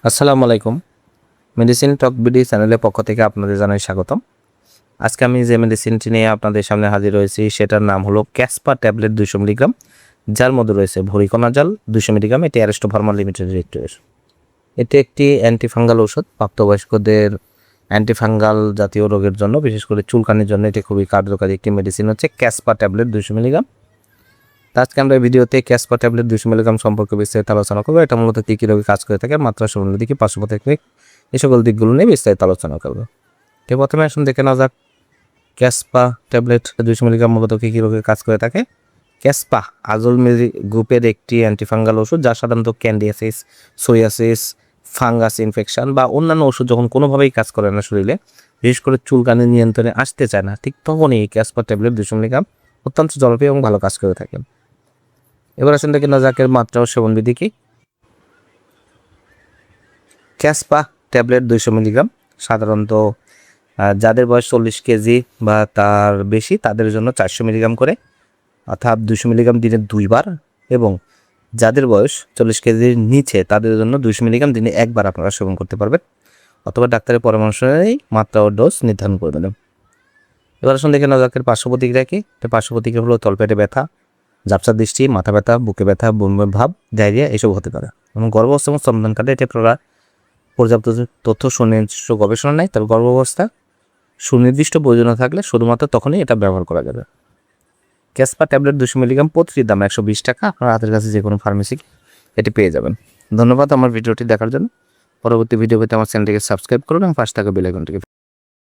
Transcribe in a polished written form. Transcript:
আসসালামু আলাইকুম। মেডিসিন টক বিডি চ্যানেলের পক্ষ থেকে আপনাদের জানাই স্বাগতম। আজকে আমি যে মেডিসিনটি নিয়ে আপনাদের সামনে হাজির হয়েছি সেটার নাম হলো ক্যাসপা ট্যাবলেট 200 মিলিগ্রাম, যার মধ্যে রয়েছে ভরিকোনাজাল 200 মিলিগ্রাম। এটি অ্যারিস্টো ফার্মা লিমিটেডের একটি ওষুধ। এটি একটি অ্যান্টিফাঙ্গাল ওষুধ। প্রাপ্তবয়স্কদের অ্যান্টিফাঙ্গাল জাতীয় রোগের জন্য, বিশেষ করে চুলকানির জন্য এটি খুবই কার্যকারী একটি মেডিসিন হচ্ছে ক্যাসপা ট্যাবলেট 200 মিলিগ্রাম। আজকে আমরা ভিডিওতে ক্যাসপা ট্যাবলেট 200 মিলিগ্রাম সম্পর্কে বিস্তারিত আলোচনা করবো। এটা মূলত কী কী রোগে কাজ করে থাকে, মাত্রা সেবনের দিকে, পার্শ্বপ্রতিক্রিয়া, এই সকল দিকগুলো নিয়ে বিস্তারিত আলোচনা করবো। তো প্রথমে আসুন দেখে নেওয়া যাক ক্যাসপা ট্যাবলেট 200 মিলিগ্রাম মূলত কী কী রোগে কাজ করে থাকে। ক্যাসপা আজলমেরি গ্রুপের একটি অ্যান্টিফাঙ্গাল ওষুধ, যা সাধারণত ক্যান্ডিয়াসিস, সোরিয়াসিস, ফাঙ্গাস ইনফেকশন বা অন্যান্য ওষুধ যখন কোনোভাবেই কাজ করে না শরীরে, বিশেষ করে চুলকানি নিয়ন্ত্রণে আসতে চায় না, ঠিক তখনই এই ক্যাসপা ট্যাবলেট 200 মিলিগ্রাম অত্যন্ত জনপ্রিয় এবং ভালো কাজ করে থাকে। এবার আসুন দেখে নেওয়া যাক এর মাত্রা ও সেবন বিধি কী। ক্যাসপা ট্যাবলেট 200 মিলিগ্রাম সাধারণত যাদের বয়স 40 কেজি বা তার বেশি তাদের জন্য 400 মিলিগ্রাম করে, অর্থাৎ 200 মিলিগ্রাম দিনে 2 বার, এবং যাদের বয়স 40 কেজির নিচে তাদের জন্য 200 মিলিগ্রাম দিনে 1 বার আপনারা সেবন করতে পারবেন, অথবা ডাক্তারের পরামর্শ নিয়ে মাত্রা ও ডোজ নির্ধারণ করে দেবেন। এবার আসুন দেখে নেওয়া যাক এর পার্শ্বপ্রতিক্রিয়া কী। পার্শ্বপ্রতিক্রিয়া হলো তলপেটে ব্যথা, ঝাপসা দৃষ্টি, মাথা ব্যথা, বুকে ব্যথা, বমি ভাব, ডায়রিয়া এসব হতে পারে। এবং গর্ভাবস্থা এবং স্তন্যদানকালে এটি পর্যাপ্ত তথ্য সুনির্দিষ্ট গবেষণা নেই, তবে গর্ভাবস্থা সুনির্দিষ্ট প্রয়োজনীয় থাকলে শুধুমাত্র তখনই এটা ব্যবহার করা যাবে। ক্যাসপা ট্যাবলেট 200 মিলিগ্রাম প্রতিটির দাম 120 টাকা। আপনার হাতের কাছে যে কোনো ফার্মেসি এটি পেয়ে যাবেন। ধন্যবাদ আমার ভিডিওটি দেখার জন্য। পরবর্তী ভিডিও পেতে আমার চ্যানেলটিকে সাবস্ক্রাইব করুন এবং পাশে থাকা বেল আইকনটিকে